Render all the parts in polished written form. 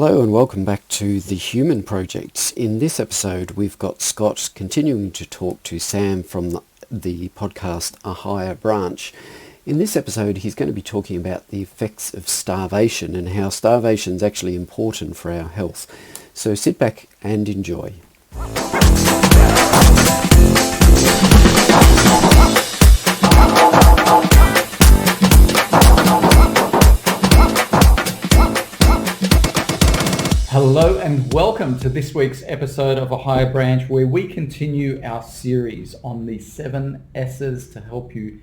Hello and welcome back to The Human Project. In this episode we've got Scott continuing to talk to Sam from the podcast A Higher Branch. In this episode he's going to be talking about the effects of starvation and how starvation is actually important for our health. So sit back and enjoy. Hello and welcome to this week's episode of A Higher Branch, where we continue our series on the 7 S's to help you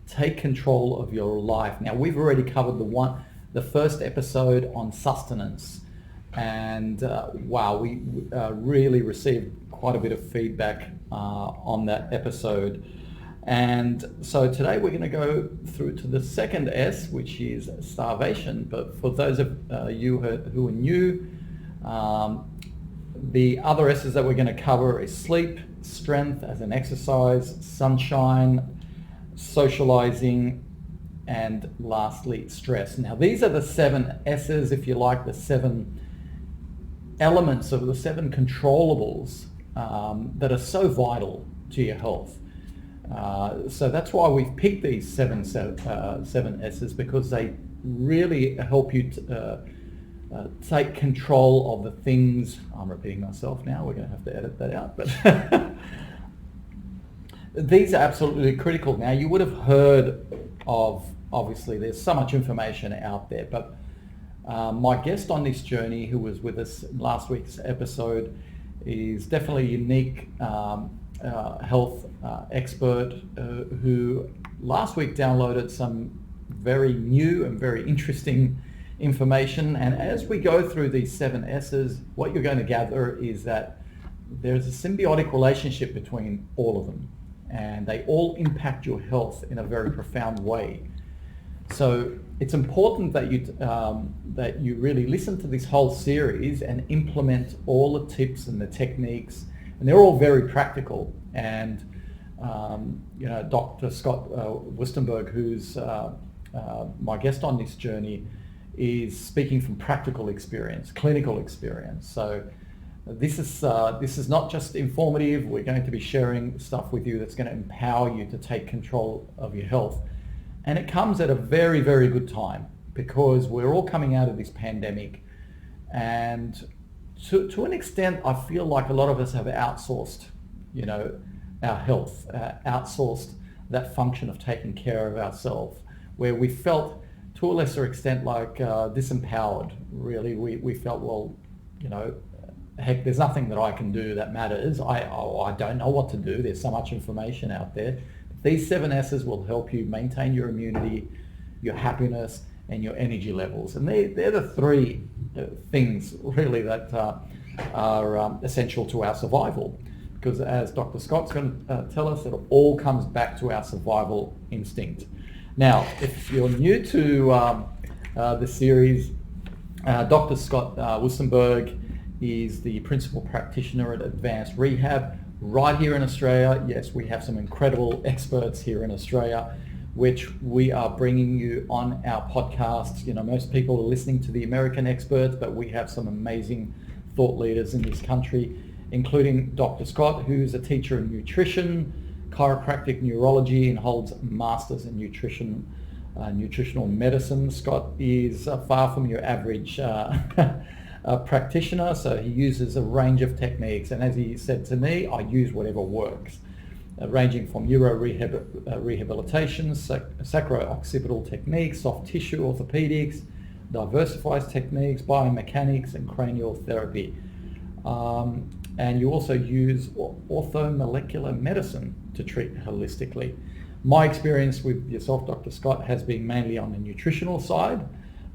take control of your life. Now, we've already covered the first episode on sustenance, and we really received quite a bit of feedback on that episode. And so today we're going to go through to the second S, which is starvation. But for those of you who are new, the other S's that we're going to cover is sleep, strength as an exercise, sunshine, socializing, and lastly, stress. Now, these are the 7 S's, if you like, the 7 elements of the 7 controllables that are so vital to your health. So that's why we've picked these 7 S's, because they really help you take control of the things. I'm repeating myself now, we're going to have to edit that out, but these are absolutely critical. Now, you would have heard of, obviously there's so much information out there, but my guest on this journey, who was with us in last week's episode, is definitely a unique health expert who last week downloaded some very new and very interesting information. And as we go through these 7 S's, what you're going to gather is that there's a symbiotic relationship between all of them, and they all impact your health in a very profound way. So it's important that you really listen to this whole series and implement all the tips and the techniques, and they're all very practical. And Dr. Scott Wistenberg, who's my guest on this journey, is speaking from practical experience, clinical experience. So this is not just informative. We're going to be sharing stuff with you that's going to empower you to take control of your health. And it comes at a very, very good time, because we're all coming out of this pandemic, and to an extent, I feel like a lot of us have outsourced, our health, outsourced that function of taking care of ourselves, where we felt, to a lesser extent, like disempowered. Really, we felt, well, heck, there's nothing that I can do that matters. I don't know what to do. There's so much information out there. These 7 S's will help you maintain your immunity, your happiness, and your energy levels. And they're the 3 things really that are essential to our survival. Because as Dr. Scott's going to tell us, it all comes back to our survival instinct. Now, if you're new to the series, Dr. Scott Wistenberg is the principal practitioner at Advanced Rehab right here in Australia. Yes, we have some incredible experts here in Australia, which we are bringing you on our podcast. Most people are listening to the American experts, but we have some amazing thought leaders in this country, including Dr. Scott, who's a teacher in nutrition, chiropractic neurology, and holds masters in nutritional medicine. Scott is far from your average practitioner, so he uses a range of techniques, and as he said to me, I use whatever works, ranging from neuro rehabilitation, sacro-occipital techniques, soft tissue orthopedics, diversified techniques, biomechanics, and cranial therapy. And you also use orthomolecular medicine to treat holistically. My experience with yourself, Dr. Scott, has been mainly on the nutritional side,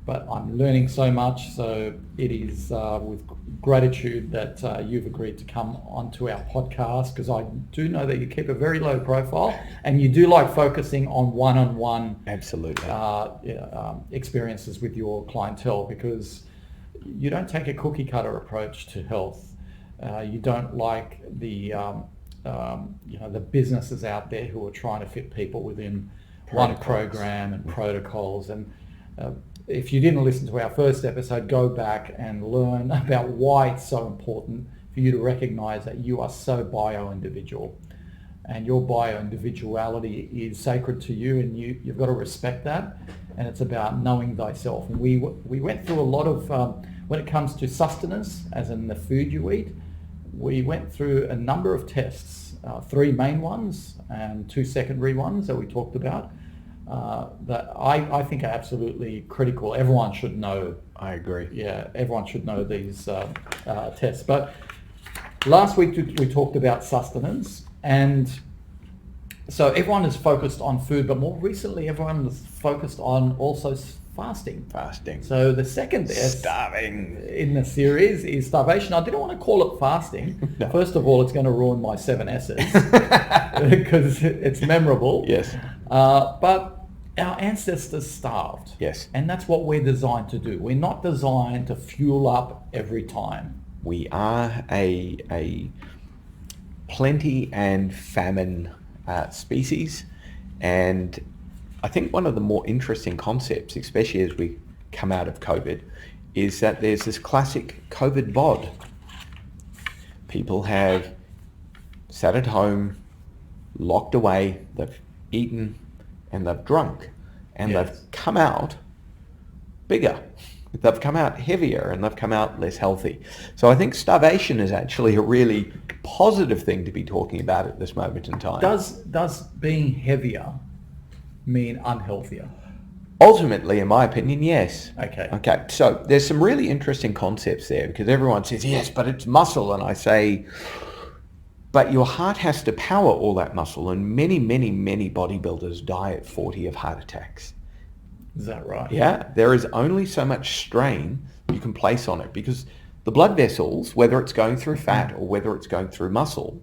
but I'm learning so much, so it is with gratitude that you've agreed to come onto our podcast, because I do know that you keep a very low profile and you do like focusing on one-on-one Absolutely. Experiences with your clientele, because you don't take a cookie cutter approach to health. You don't like the businesses out there who are trying to fit people within one program and protocols, and if you didn't listen to our first episode, go back and learn about why it's so important for you to recognize that you are so bio-individual, and your bio-individuality is sacred to you, and you've got to respect that. And it's about knowing thyself. And we went through a lot of, when it comes to sustenance, as in the food you eat, we went through a number of tests, 3 main ones and 2 secondary ones that we talked about, that I think are absolutely critical. Everyone should know. I agree. Yeah, everyone should know these tests. But last week we talked about sustenance, and so everyone is focused on food, but more recently everyone is focused on also fasting. Fasting. So the second S Starving. in the series is starvation. I didn't want to call it fasting. No. First of all, it's going to ruin my 7 S's because it's memorable. Yes. But our ancestors starved. Yes. And that's what we're designed to do. We're not designed to fuel up every time. We are a plenty and famine species, and I think one of the more interesting concepts, especially as we come out of COVID, is that there's this classic COVID bod. People have sat at home, locked away, they've eaten and they've drunk, and Yes. they've come out bigger. They've come out heavier and they've come out less healthy. So I think starvation is actually a really positive thing to be talking about at this moment in time. Does being heavier mean unhealthier? Ultimately, in my opinion, yes. Okay. Okay, so there's some really interesting concepts there, because everyone says, yes, but it's muscle. And I say, but your heart has to power all that muscle. And many, many, many bodybuilders die at 40 of heart attacks. Is that right? Yeah, there is only so much strain you can place on it, because the blood vessels, whether it's going through fat or whether it's going through muscle,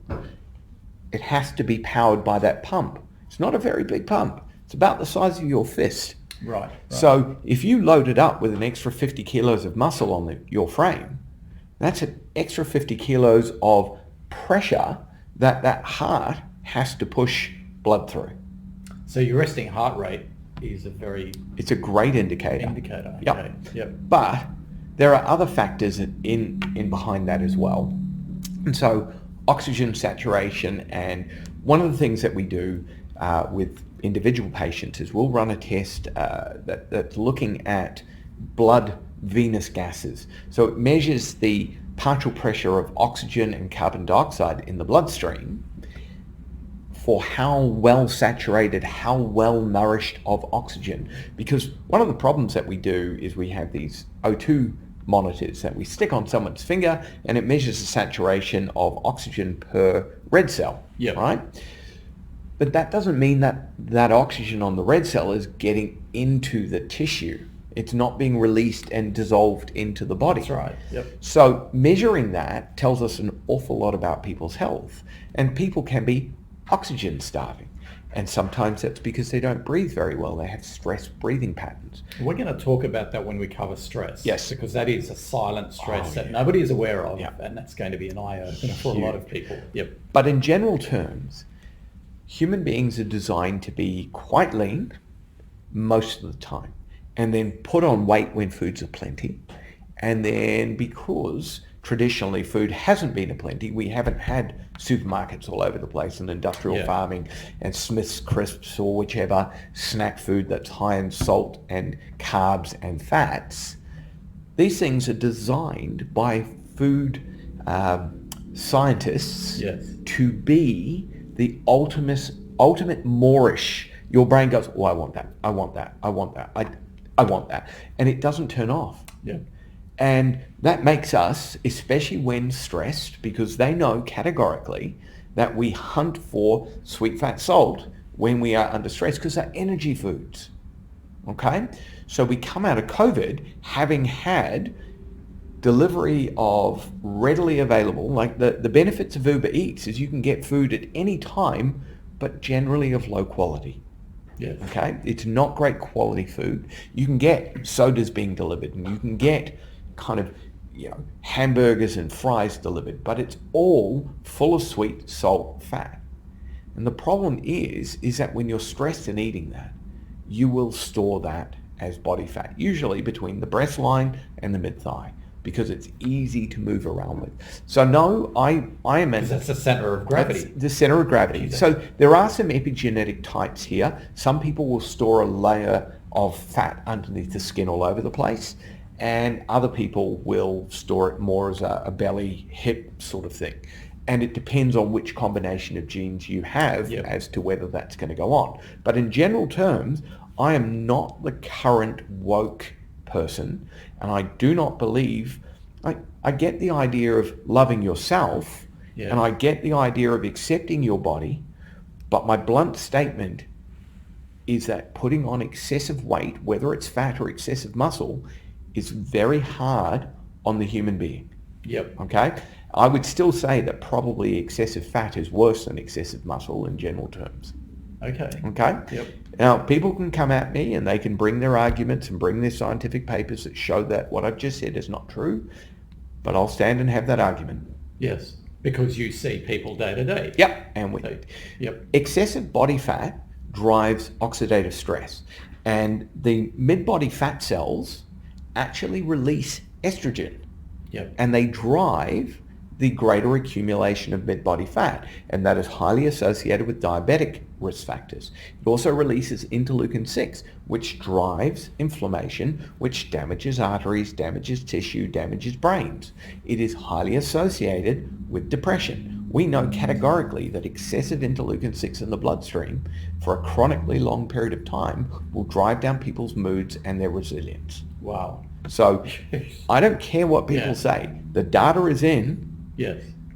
it has to be powered by that pump. It's not a very big pump. It's about the size of your fist. Right. So if you load it up with an extra 50 kilos of muscle on your frame, that's an extra 50 kilos of pressure that heart has to push blood through. So your resting heart rate is It's a great indicator. indicator. Yep. Okay. Yep. But there are other factors in behind that as well. And so oxygen saturation, and one of the things that we do with individual patients is we'll run a test that's looking at blood venous gases. So it measures the partial pressure of oxygen and carbon dioxide in the bloodstream for how well saturated, how well nourished of oxygen. Because one of the problems that we do is we have these O2 monitors that we stick on someone's finger, and it measures the saturation of oxygen per red cell, Yep. right? But that doesn't mean that that oxygen on the red cell is getting into the tissue. It's not being released and dissolved into the body. That's right. Yep. So measuring that tells us an awful lot about people's health. And people can be oxygen starving. And sometimes that's because they don't breathe very well. They have stress breathing patterns. We're going to talk about that when we cover stress. Yes. Because that is a silent stress Oh, that yeah. nobody is aware of, Yeah. and that's going to be an eye-opener for a lot of people. Yep. But in general terms, human beings are designed to be quite lean most of the time, and then put on weight when foods are plenty. And then because traditionally food hasn't been aplenty, we haven't had supermarkets all over the place and industrial Yeah. farming and Smith's crisps or whichever snack food that's high in salt and carbs and fats. These things are designed by food scientists Yes. to be the ultimate moreish. Your brain goes, oh, I want that, I want that, I want that, I want that. And it doesn't turn off. Yeah. And that makes us, especially when stressed, because they know categorically that we hunt for sweet, fat, salt when we are under stress, because they're energy foods. Okay? So we come out of COVID having had delivery of readily available, like the benefits of Uber Eats is you can get food at any time, but generally of low quality. Yes. Okay? It's not great quality food. You can get sodas being delivered, and you can get kind of, hamburgers and fries delivered, but it's all full of sweet, salt, fat. And the problem is that when you're stressed and eating that, you will store that as body fat, usually between the breast line and the mid-thigh, because it's easy to move around with. So no, I am Because that's the center of gravity. That's the center of gravity. So there are some epigenetic types here. Some people will store a layer of fat underneath the skin all over the place, and other people will store it more as a belly hip sort of thing. And it depends on which combination of genes you have as to whether that's going to go on. But in general terms, I am not the current woke person, and I do not believe, I get the idea of loving yourself, and I get the idea of accepting your body, but my blunt statement is that putting on excessive weight, whether it's fat or excessive muscle, is very hard on the human being. Okay? I would still say that probably excessive fat is worse than excessive muscle in general terms. Okay. Now, people can come at me and they can bring their arguments and bring their scientific papers that show that what I've just said is not true, but I'll stand and have that argument. Yes, because you see people day to day. And excessive body fat drives oxidative stress, and the mid-body fat cells actually release estrogen, and they drive the greater accumulation of mid-body fat, and that is highly associated with diabetic risk factors. It also releases interleukin-6, which drives inflammation, which damages arteries, damages tissue, damages brains. It is highly associated with depression. We know categorically that excessive interleukin-6 in the bloodstream for a chronically long period of time will drive down people's moods and their resilience. Wow. So I don't care what people say. The data is in.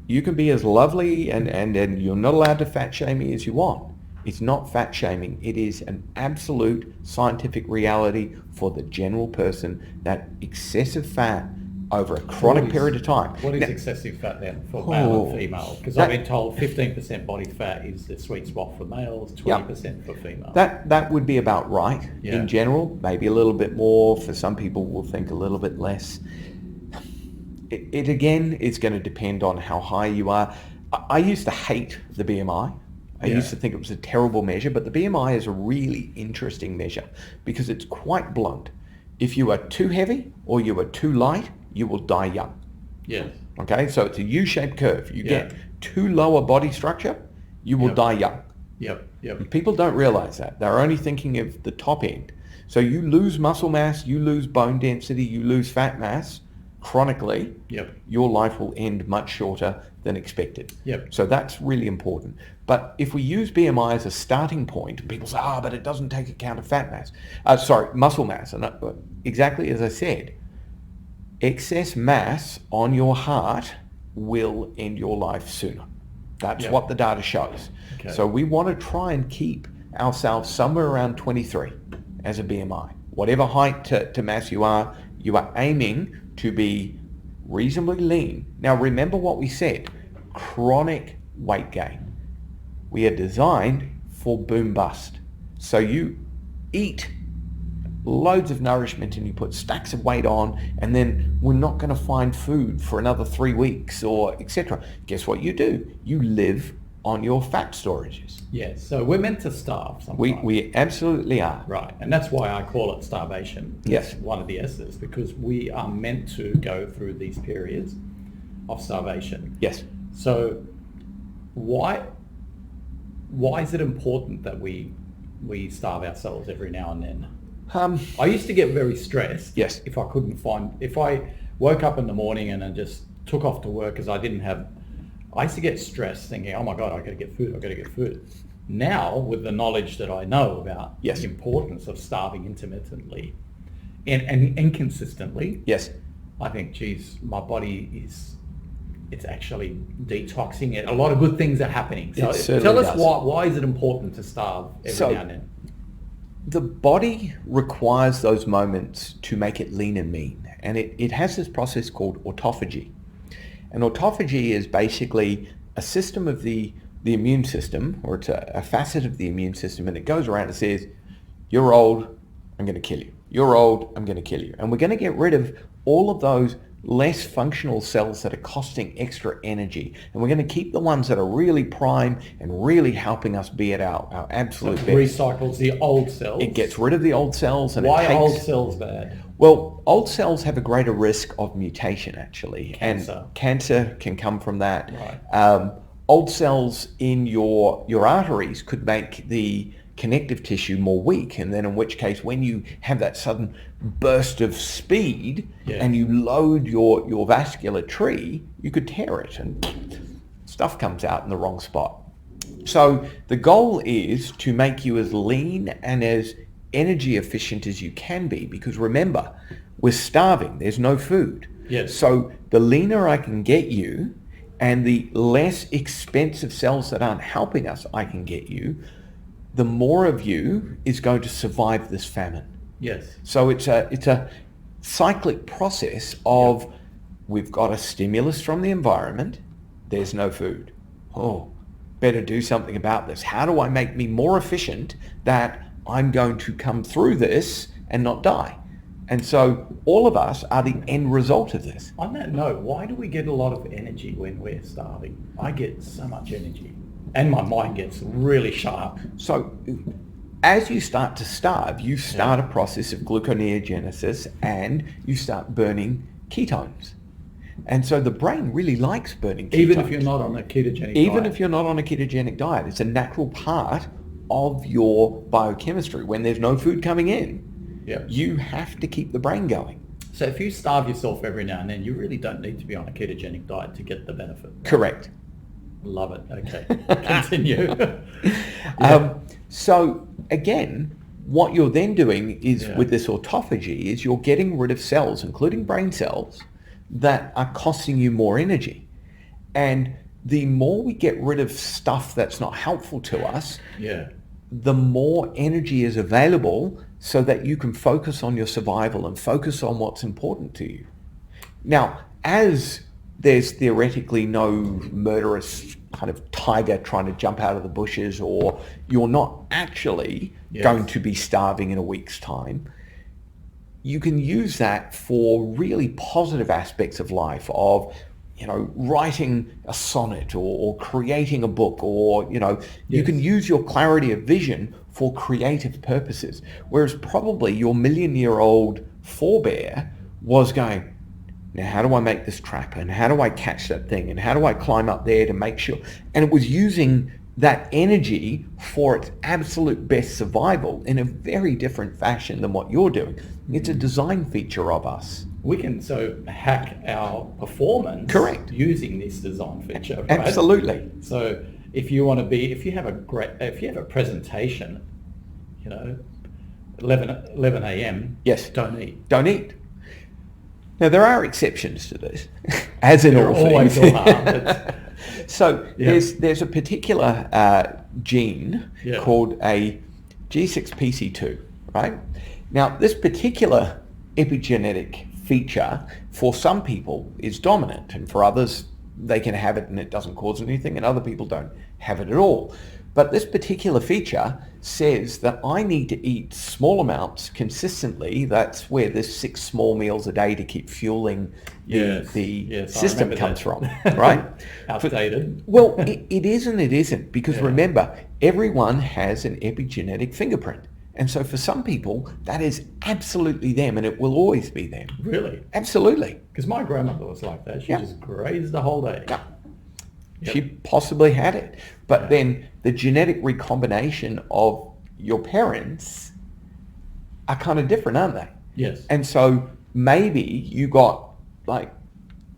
You can be as lovely and you're not allowed to fat shame me as you want. It's not fat shaming. It is an absolute scientific reality for the general person that excessive fat over a chronic period of time. What is excessive fat then for male and female? Because I've been told 15% body fat is the sweet spot for males, 20% for female. That would be about right in general. Maybe a little bit more. For some people will think a little bit less. It again is going to depend on how high you are. I used to hate the BMI. I used to think it was a terrible measure, but the BMI is a really interesting measure because it's quite blunt. If you are too heavy or you are too light, you will die young. Okay, so it's a U-shaped curve. You get too low a body structure, you will die young. People don't realize that. They're only thinking of the top end. So you lose muscle mass, you lose bone density, you lose fat mass chronically, your life will end much shorter than expected. So that's really important. But if we use BMI as a starting point, people say, but it doesn't take account of fat mass. Muscle mass. And exactly as I said, excess mass on your heart will end your life sooner. That's what the data shows. So we want to try and keep ourselves somewhere around 23 as a BMI. Whatever height to mass you are aiming to be reasonably lean. Now remember what we said, chronic weight gain. We are designed for boom bust. So you eat loads of nourishment and you put stacks of weight on, and then we're not going to find food for another 3 weeks or etc. Guess what you do? You live on your fat storages. So we're meant to starve sometimes. We absolutely are. Right, and that's why I call it starvation. Yes. One of the S's, because we are meant to go through these periods of starvation. Yes. So why is it important that we starve ourselves every now and then? I used to get very stressed if I woke up in the morning and I just took off to work because I used to get stressed thinking, oh my God, I got to get food. Now, with the knowledge that I know about the importance of starving intermittently and inconsistently, I think, geez, my body it's actually detoxing it. A lot of good things are happening. So tell us why is it important to starve every now and then? The body requires those moments to make it lean and mean. And it has this process called autophagy. And autophagy is basically a system of the immune system, or it's a facet of the immune system, and it goes around and says, you're old, I'm going to kill you. You're old, I'm going to kill you. And we're going to get rid of all of those less functional cells that are costing extra energy. And we're going to keep the ones that are really prime and really helping us be at our absolute So it best. recycles the old cells. It gets rid of the old cells. And Why it takes, old cells bad? Well, old cells have a greater risk of mutation, actually. Cancer. And cancer can come from that. Right. Old cells in your arteries could make the connective tissue more weak, and then in which case when you have that sudden burst of speed and you load your vascular tree, you could tear it and stuff comes out in the wrong spot. So the goal is to make you as lean and as energy efficient as you can be, because remember, we're starving, there's no food. Yes. So the leaner I can get you and the less expensive cells that aren't helping us I can get you, the more of you is going to survive this famine. Yes. So it's a cyclic process of we've got a stimulus from the environment, there's no food. Oh, better do something about this. How do I make me more efficient that I'm going to come through this and not die? And so all of us are the end result of this. On that note, why do we get a lot of energy when we're starving? I get so much energy. And my mind gets really sharp. So as you start to starve, you start a process of gluconeogenesis and you start burning ketones. And so the brain really likes burning ketones. Even if you're not on a ketogenic diet. Even if you're not on a ketogenic diet. It's a natural part of your biochemistry. When there's no food coming in, you have to keep the brain going. So if you starve yourself every now and then, you really don't need to be on a ketogenic diet to get the benefit. Correct. Love it. Okay. Continue. So again, what you're then doing is with this autophagy is you're getting rid of cells, including brain cells, that are costing you more energy. And the more we get rid of stuff that's not helpful to us, the more energy is available so that you can focus on your survival and focus on what's important to you. Now, as there's theoretically no murderous kind of tiger trying to jump out of the bushes, or you're not actually going to be starving in a week's time, you can use that for really positive aspects of life, of, you know, writing a sonnet or creating a book, or, you know, you can use your clarity of vision for creative purposes. Whereas probably your million-year-old forebear was going, now how do I make this trap, and how do I catch that thing, and how do I climb up there to make sure? And it was using that energy for its absolute best survival in a very different fashion than what you're doing. It's a design feature of us. We can so hack our performance using this design feature, right? Absolutely. So if you want to be, if you have a presentation, you know, 11 a.m. don't eat. Don't eat. Now there are exceptions to this, as in all things. So there's a particular gene called a G6PC2, right? Now this particular epigenetic feature for some people is dominant, and for others they can have it and it doesn't cause anything, and other people don't have it at all. But this particular feature says that I need to eat small amounts consistently. That's where this 6 small meals a day to keep fueling the system comes from, right? Outdated. Well, it is and it isn't, because remember, everyone has an epigenetic fingerprint. And so for some people, that is absolutely them, and it will always be them. Really? Absolutely. Because my grandmother was like that. She just grazed the whole day. She possibly had it. But then the genetic recombination of your parents are kind of different, aren't they? Yes. And so maybe you got, like,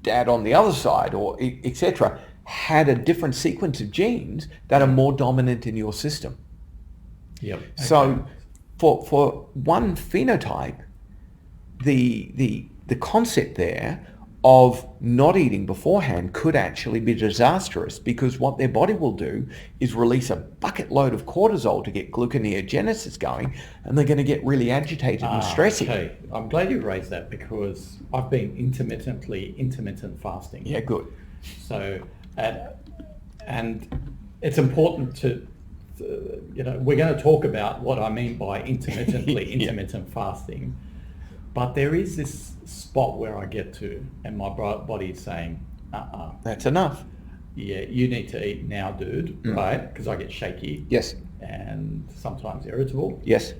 dad on the other side, or etc., had a different sequence of genes that are more dominant in your system. Yep. Okay. So for one phenotype, the concept there of not eating beforehand could actually be disastrous, because what their body will do is release a bucket load of cortisol to get gluconeogenesis going, and they're going to get really agitated and stressy. Okay, I'm glad you raised that, because I've been intermittent fasting. Yeah, good. So, and it's important to, you know, we're going to talk about what I mean by intermittent fasting. But there is this spot where I get to, and my body is saying, That's enough. yeah, you need to eat now, dude, right? Because I get shaky. Yes. And sometimes irritable. Yes.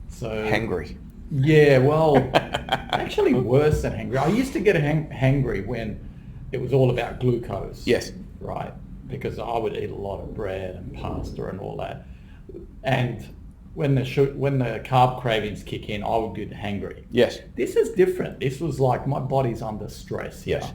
So Hangry. Yeah, well, actually worse than hangry. I used to get hangry when it was all about glucose. Yes. Right, because I would eat a lot of bread and pasta and all that. And when the carb cravings kick in, I would get hangry. Yes. This is different. This was like my body's under stress here. Yes.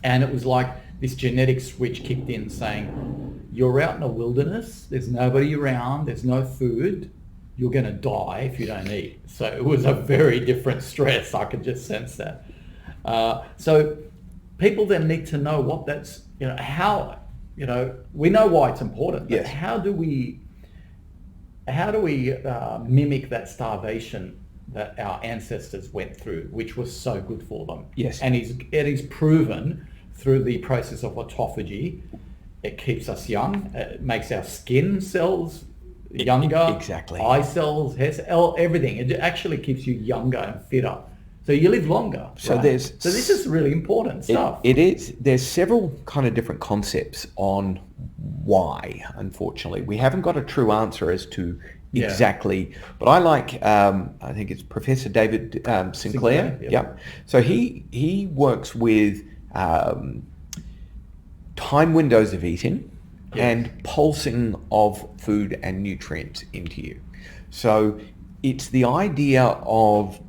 And it was like this genetic switch kicked in saying, you're out in the wilderness, there's nobody around, there's no food, you're going to die if you don't eat. So it was a very different stress. I could just sense that. So people then need to know what that's, how, we know why it's important, but yes. how do we mimic that starvation that our ancestors went through, which was so good for them? Yes. And it is proven through the process of autophagy. It keeps us young. It makes our skin cells younger. Exactly. Eye cells, hair cells, everything. It actually keeps you younger and fitter. So you live longer. So right? So this is really important stuff. It is. There's several kind of different concepts on why, unfortunately. We haven't got a true answer as to exactly, but I like, I think it's Professor David Sinclair. Yep. So he works with time windows of eating and pulsing of food and nutrients into you. So it's the idea of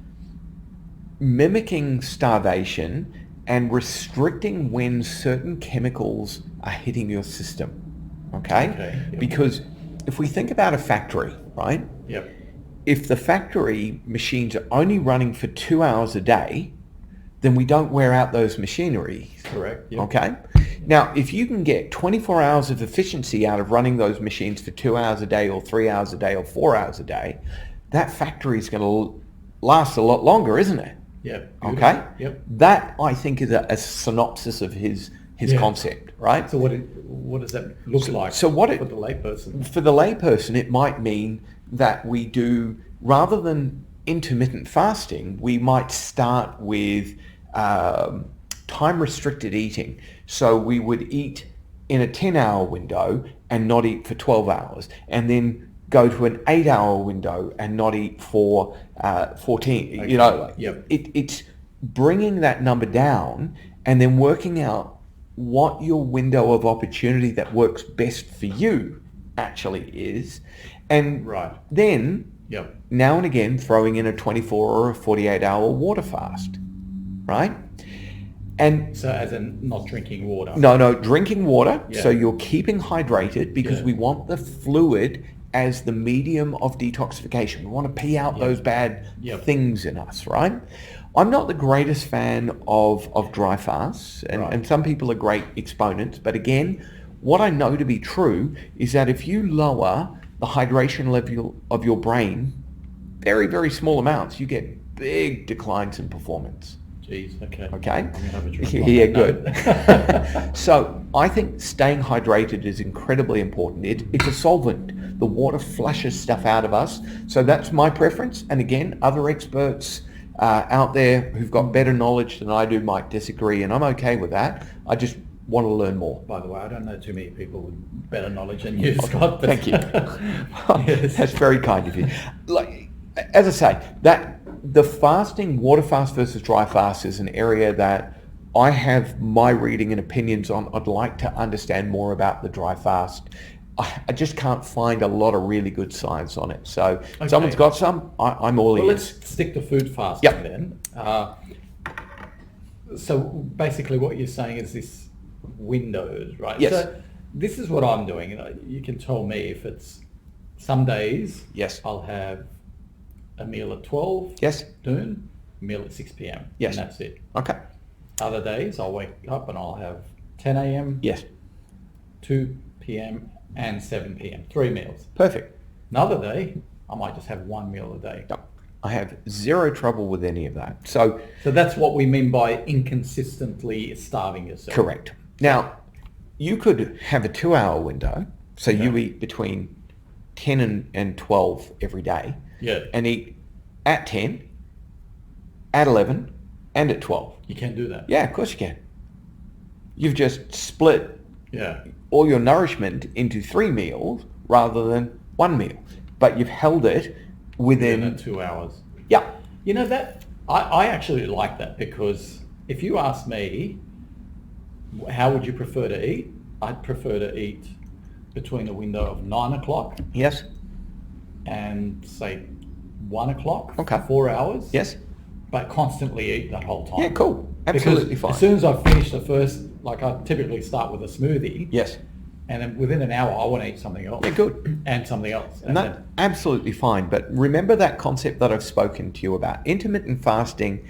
mimicking starvation and restricting when certain chemicals are hitting your system. Okay? Because if we think about a factory, right? Yep. If the factory machines are only running for 2 hours a day, then we don't wear out those machinery. Correct. Yep. Okay? Now, if you can get 24 hours of efficiency out of running those machines for 2 hours a day or 3 hours a day or 4 hours a day, that factory is going to last a lot longer, isn't it? Yeah. Okay? Yep. That, I think, is a synopsis of his concept, right? So what does that look like for the layperson? For the layperson, it might mean that we do, rather than intermittent fasting, we might start with time-restricted eating. So we would eat in a 10-hour window and not eat for 12 hours, and then go to an 8-hour window and not eat for 14. Okay. It's bringing that number down and then working out what your window of opportunity that works best for you actually is, and then now and again throwing in a 24 or a 48-hour water fast, right? And so as in not drinking water? No, drinking water. Yeah. So you're keeping hydrated because we want the fluid as the medium of detoxification. We want to pee out those bad things in us, right? I'm not the greatest fan of dry fasts, and some people are great exponents. But again, what I know to be true is that if you lower the hydration level of your brain, very, very small amounts, you get big declines in performance. Jeez, okay. Okay? I'm gonna have a drink. Yeah, good. So I think staying hydrated is incredibly important. It's a solvent. The water flushes stuff out of us. So that's my preference. And again, other experts out there who've got better knowledge than I do might disagree, and I'm okay with that. I just want to learn more. By the way, I don't know too many people with better knowledge than you, Scott. Thank you. That's very kind of you. Like, as I say, that the fasting, water fast versus dry fast, is an area that I have my reading and opinions on. I'd like to understand more about the dry fast. I just can't find a lot of really good science on it. So if someone's got some, I'm all in. Well, let's stick to food fasting then. So basically what you're saying is this windows, right? Yes. So this is what I'm doing. You can tell me if it's some days I'll have a meal at 12 noon, a meal at 6 p.m. Yes. And that's it. Okay. Other days I'll wake up and I'll have 10 a.m., 2 p.m. and 7 p.m. 3 meals. Perfect. Another day, I might just have 1 meal a day. Yep. I have zero trouble with any of that. So that's what we mean by inconsistently starving yourself. Correct. Now, you could have a 2-hour window, so you eat between 10 and 12 every day, and eat at 10, at 11 and at 12. You can do that. Yeah, of course you can. You've just split Yeah. all your nourishment into 3 meals rather than 1 meal. But you've held it within 2 hours. Yeah. You know that I actually like that, because if you ask me, how would you prefer to eat? I'd prefer to eat between a window of 9 o'clock Yes. and say 1 o'clock Okay. for 4 hours. Yes. But constantly eat that whole time. Yeah, cool. Absolutely because fine. As soon as I finish the first, like I typically start with a smoothie. Yes. And then within an hour, I want to eat something else. Yeah, good. And something else. And that's absolutely fine. But remember that concept that I've spoken to you about. Intermittent fasting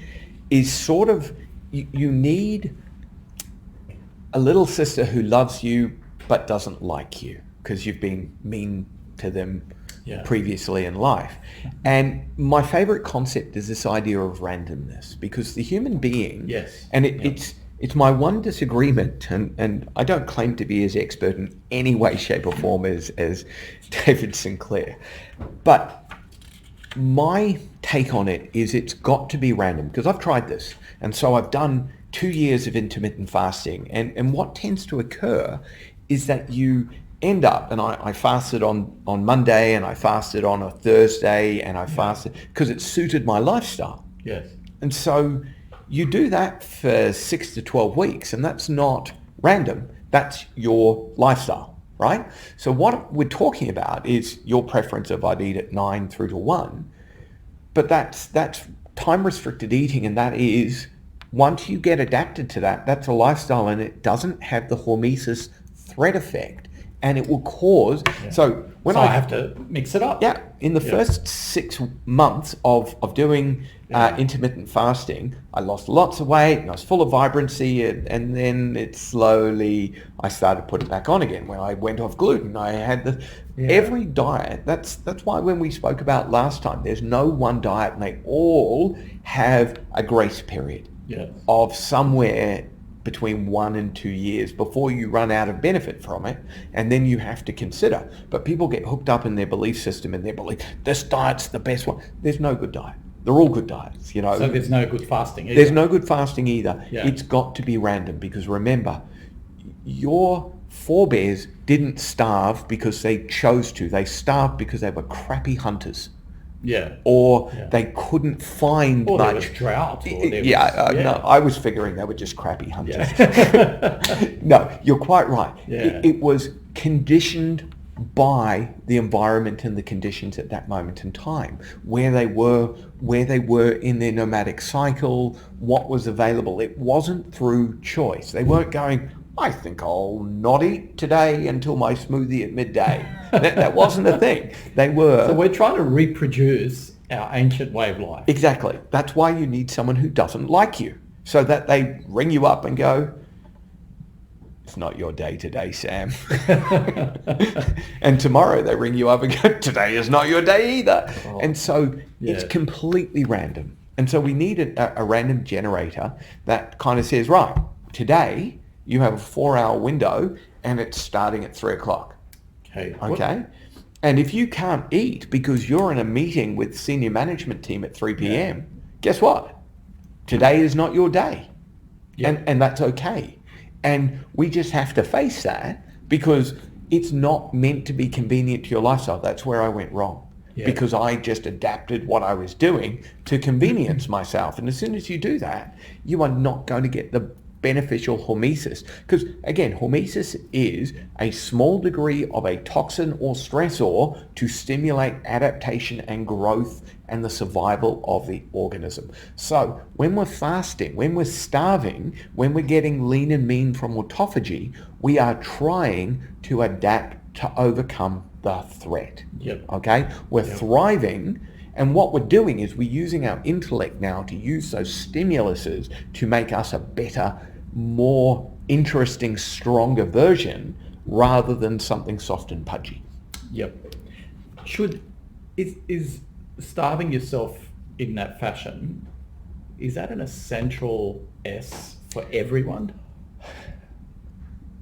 is sort of, you need a little sister who loves you but doesn't like you because you've been mean to them previously in life. And my favorite concept is this idea of randomness, because the human being, and it's my one disagreement, and I don't claim to be as expert in any way, shape or form as David Sinclair, but my take on it is it's got to be random, because I've tried this. And so I've done 2 years of intermittent fasting, and what tends to occur is that you end up, and I fasted on Monday, and I fasted on a Thursday, and I fasted because it suited my lifestyle. Yes. And so you do that for 6 to 12 weeks, and that's not random. That's your lifestyle, right? So what we're talking about is your preference of I'd eat at 9 through to 1, but that's time restricted eating, and that is, once you get adapted to that, that's a lifestyle, and it doesn't have the hormesis threat effect. And it will cause, so I have to mix it up. Yeah, in the first 6 months of doing intermittent fasting, I lost lots of weight and I was full of vibrancy, and then it slowly, I started putting it back on again. When I went off gluten, I had every diet, that's why when we spoke about last time, there's no one diet, and they all have a grace period of somewhere between 1 and 2 years before you run out of benefit from it, and then you have to consider. But people get hooked up in their belief system, and their belief, this diet's the best one. There's no good diet. They're all good diets, you know. So there's no good fasting either. There's no good fasting either. Yeah. It's got to be random, because remember, your forebears didn't starve because they chose to. They starved because they were crappy hunters. Yeah. Or they couldn't find much. There was drought. No, I was figuring they were just crappy hunters. No, you're quite right. Yeah. It was conditioned by the environment and the conditions at that moment in time, where they were in their nomadic cycle, what was available. It wasn't through choice. They weren't going, I think I'll not eat today until my smoothie at midday. That wasn't a thing. They were. So we're trying to reproduce our ancient way of life. Exactly. That's why you need someone who doesn't like you, so that they ring you up and go, it's not your day today, Sam. And tomorrow they ring you up and go, today is not your day either. Oh. And so it's completely random. And so we need a random generator that kind of says, right, today you have a 4-hour window and it's starting at 3 o'clock. Okay. And if you can't eat because you're in a meeting with senior management team at 3 p.m., guess what? Today is not your day. And that's okay. And we just have to face that, because it's not meant to be convenient to your lifestyle. That's where I went wrong. Because I just adapted what I was doing to convenience myself. And as soon as you do that, you are not going to get the beneficial hormesis. Because again, hormesis is a small degree of a toxin or stressor to stimulate adaptation and growth and the survival of the organism. So when we're fasting, when we're starving, when we're getting lean and mean from autophagy, we are trying to adapt to overcome the threat. Okay? We're thriving. And what we're doing is we're using our intellect now to use those stimuluses to make us a better, more interesting, stronger version, rather than something soft and pudgy. Is starving yourself in that fashion, is that an essential S for everyone?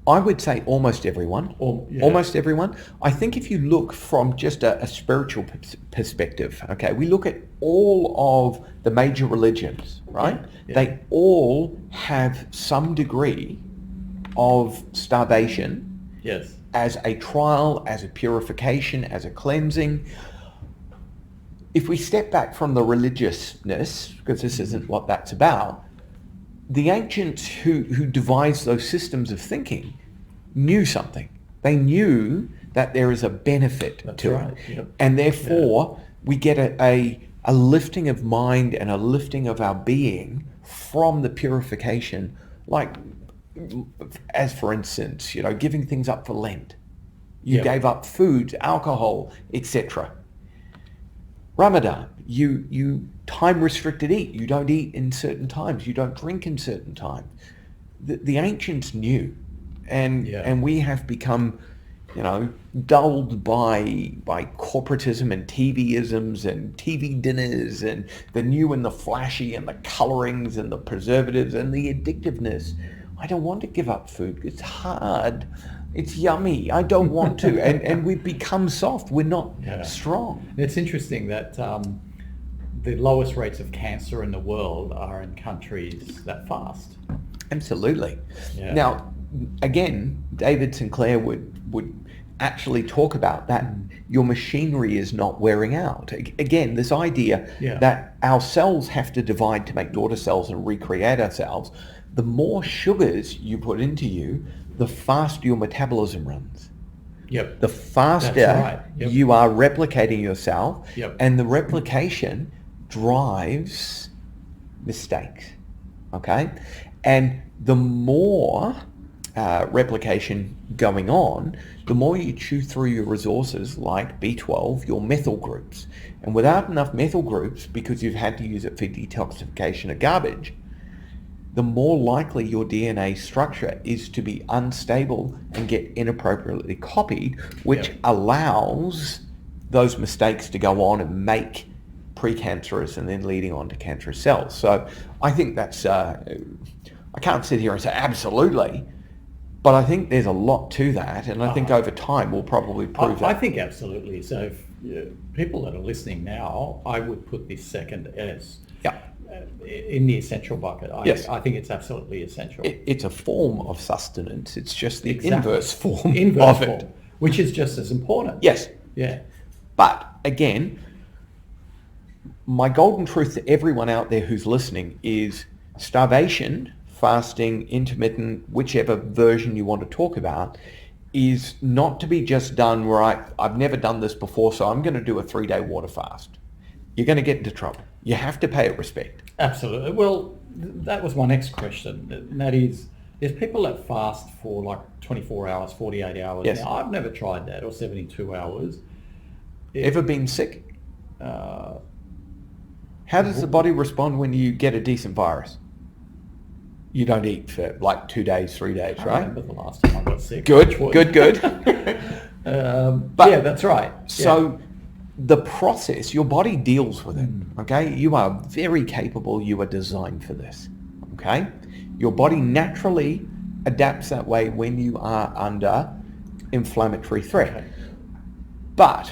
I would say almost everyone. Almost everyone. I think if you look from just a spiritual perspective, okay, we look at all of the major religions, right? Yeah. They all have some degree of starvation. Yes. As a trial, as a purification, as a cleansing. If we step back from the religiousness, because this isn't what that's about, the ancients who devised those systems of thinking knew something. They knew that there is a benefit to it. Yep. And therefore, we get a lifting of mind and a lifting of our being from the purification, like, as for instance, giving things up for Lent. You gave up food, alcohol, etc. Ramadan, you time restricted eat. You don't eat in certain times. You don't drink in certain times. The ancients knew, and we have become, dulled by corporatism and TV-isms and TV dinners and the new and the flashy and the colorings and the preservatives and the addictiveness. I don't want to give up food. It's hard. It's yummy. I don't want to. And we've become soft. We're not strong. It's interesting that the lowest rates of cancer in the world are in countries that fast. Absolutely. Yeah. Now, again, David Sinclair would actually talk about that. Your machinery is not wearing out. Again, this idea that our cells have to divide to make daughter cells and recreate ourselves. The more sugars you put into you, the faster your metabolism runs. Yep. The faster you are replicating yourself, and the replication drives mistakes. Okay? And the more replication going on, the more you chew through your resources like B12, your methyl groups. And without enough methyl groups, because you've had to use it for detoxification of garbage, the more likely your DNA structure is to be unstable and get inappropriately copied, which allows those mistakes to go on and make precancerous and then leading on to cancerous cells. So I think that's, I can't sit here and say absolutely, but I think there's a lot to that, and I think over time we'll probably prove that. I think absolutely. So if, people that are listening now, I would put this second S. In the essential bucket. I think it's absolutely essential. It's a form of sustenance. It's just the inverse form of it. Form, which is just as important. Yes. Yeah. But again, my golden truth to everyone out there who's listening is starvation, fasting, intermittent, whichever version you want to talk about, is not to be just done right. I've never done this before, so I'm going to do a 3-day water fast. You're going to get into trouble. You have to pay it respect. Absolutely. Well, that was my next question. And that is, there's people that fast for like 24 hours, 48 hours. Yes. Now, I've never tried that, or 72 hours. Ever been sick? How does the body respond when you get a decent virus? You don't eat for like 2 days, 3 days, right? I remember the last time I got sick. Good. But yeah, that's right. So the process, your body deals with it, okay? You are very capable. You are designed for this, okay? Your body naturally adapts that way when you are under inflammatory threat. Okay. But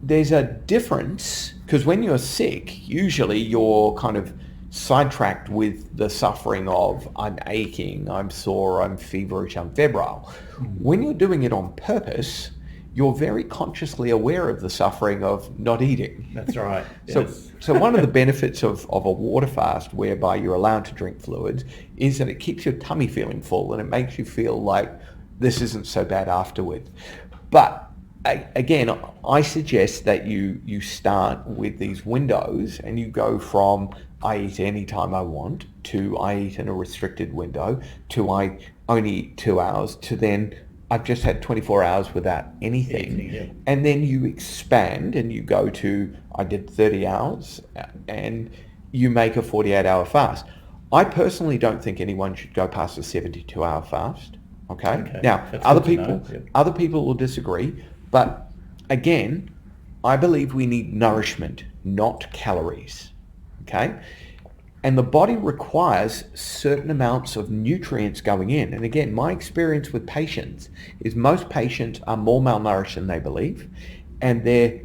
there's a difference, because when you're sick, usually you're kind of sidetracked with the suffering of I'm aching, I'm sore, I'm feverish, I'm febrile. When you're doing it on purpose, you're very consciously aware of the suffering of not eating. That's right. So one of the benefits of a water fast, whereby you're allowed to drink fluids, is that it keeps your tummy feeling full and it makes you feel like this isn't so bad afterwards. But again, I suggest that you start with these windows and you go from I eat any time I want to I eat in a restricted window to I only eat 2 hours to then I've just had 24 hours without anything. And then you expand and you go to I did 30 hours and you make a 48-hour fast. I personally don't think anyone should go past a 72-hour fast. Okay? Now, other people will disagree, but again, I believe we need nourishment, not calories. Okay? And the body requires certain amounts of nutrients going in. And again, my experience with patients is most patients are more malnourished than they believe, and their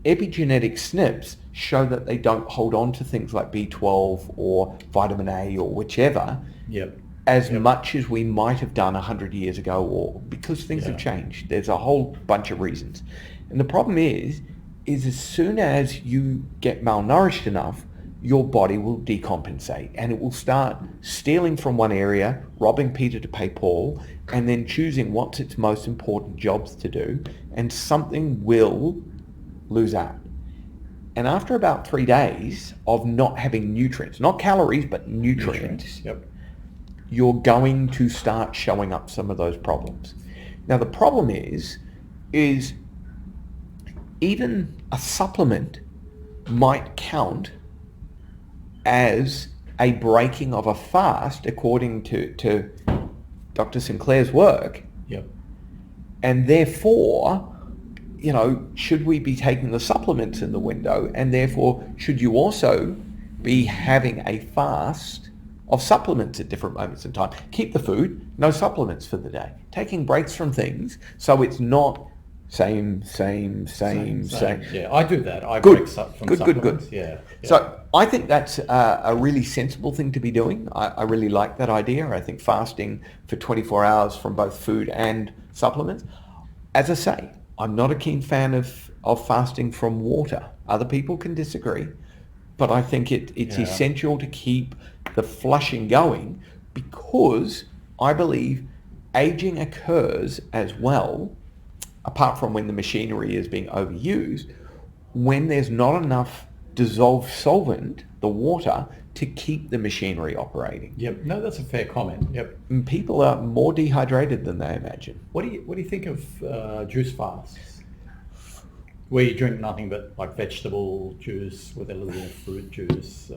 epigenetic SNPs show that they don't hold on to things like B12 or vitamin A or whichever Yep. as much as we might have done 100 years ago, or because things have changed. There's a whole bunch of reasons. And the problem is as soon as you get malnourished enough, your body will decompensate and it will start stealing from one area, robbing Peter to pay Paul, and then choosing what's its most important jobs to do, and something will lose out. And after about 3 days of not having nutrients, not calories, but nutrients, you're going to start showing up some of those problems. Now the problem is even a supplement might count as a breaking of a fast according to Dr. Sinclair's work. Yep. And therefore, should we be taking the supplements in the window? And therefore, should you also be having a fast of supplements at different moments in time? Keep the food, no supplements for the day. Taking breaks from things so it's not same. Yeah, I do that. I Good. break from Good. supplements. Yeah. So I think that's a really sensible thing to be doing. I really like that idea. I think fasting for 24 hours from both food and supplements. As I say, I'm not a keen fan of fasting from water. Other people can disagree, but I think it's essential to keep the flushing going, because I believe aging occurs as well, apart from when the machinery is being overused, when there's not enough dissolved solvent, the water, to keep the machinery operating. Yep. No, that's a fair comment. Yep. And people are more dehydrated than they imagine. What do you think of juice fasts, where you drink nothing but like vegetable juice with a little bit of fruit juice?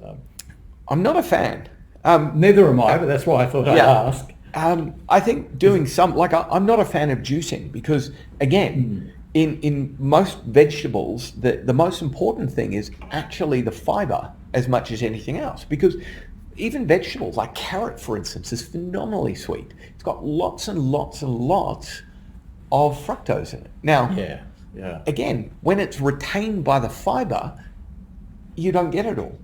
I'm not a fan. Neither am I, but that's why I thought I'd ask. I think doing I'm not a fan of juicing, because again, in most vegetables, the most important thing is actually the fiber as much as anything else, because even vegetables like carrot, for instance, is phenomenally sweet. It's got lots and lots and lots of fructose in it. Now, again, when it's retained by the fiber, you don't get it all.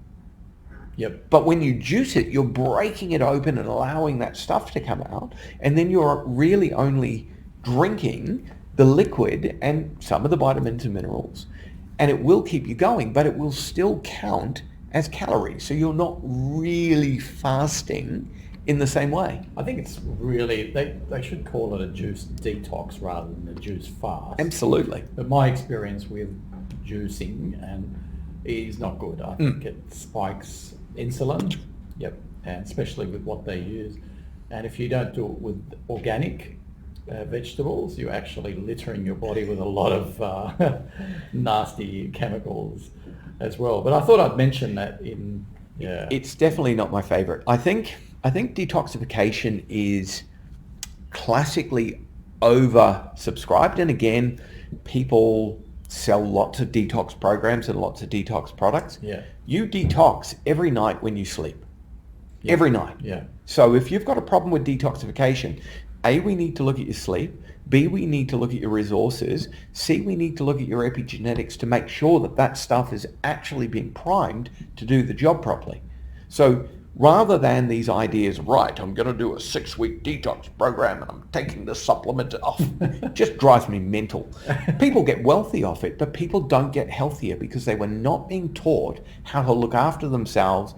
Yep. But when you juice it, you're breaking it open and allowing that stuff to come out, and then you're really only drinking the liquid and some of the vitamins and minerals, and it will keep you going, but it will still count as calories. So you're not really fasting in the same way. I think it's really, they should call it a juice detox rather than a juice fast. Absolutely. But my experience with juicing is not good. I think it spikes insulin. Yep. And especially with what they use. And if you don't do it with organic vegetables, you're actually littering your body with a lot of nasty chemicals as well. But I thought I'd mention that It's definitely not my favorite. I think detoxification is classically oversubscribed, and again, people sell lots of detox programs and lots of detox products. Yeah. You detox every night when you sleep. Yeah. Every night. Yeah. So if you've got a problem with detoxification, A, we need to look at your sleep. B, we need to look at your resources. C, we need to look at your epigenetics to make sure that that stuff is actually being primed to do the job properly. So rather than these ideas, right, I'm going to do a 6-week detox program and I'm taking the supplement off, it just drives me mental. People get wealthy off it, but people don't get healthier because they were not being taught how to look after themselves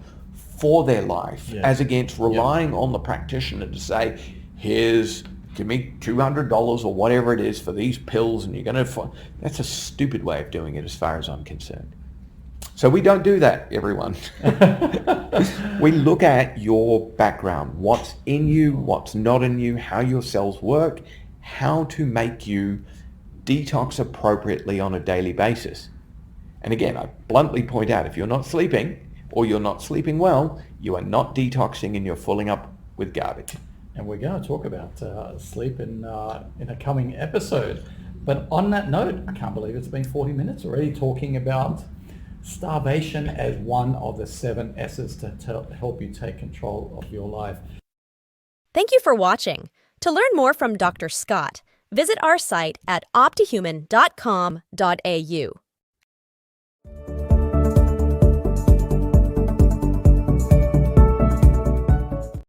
for their life, as against relying on the practitioner to say, give me $200 or whatever it is for these pills, and you're going to... That's a stupid way of doing it as far as I'm concerned. So we don't do that, everyone. We look at your background, what's in you, what's not in you, how your cells work, how to make you detox appropriately on a daily basis. And again, I bluntly point out, if you're not sleeping or you're not sleeping well, you are not detoxing and you're filling up with garbage. And we're going to talk about sleep in a coming episode. But on that note, I can't believe it's been 40 minutes already talking about starvation as one of the 7 S's to help you take control of your life. Thank you for watching. To learn more from Dr. Scott, visit our site at optihuman.com.au.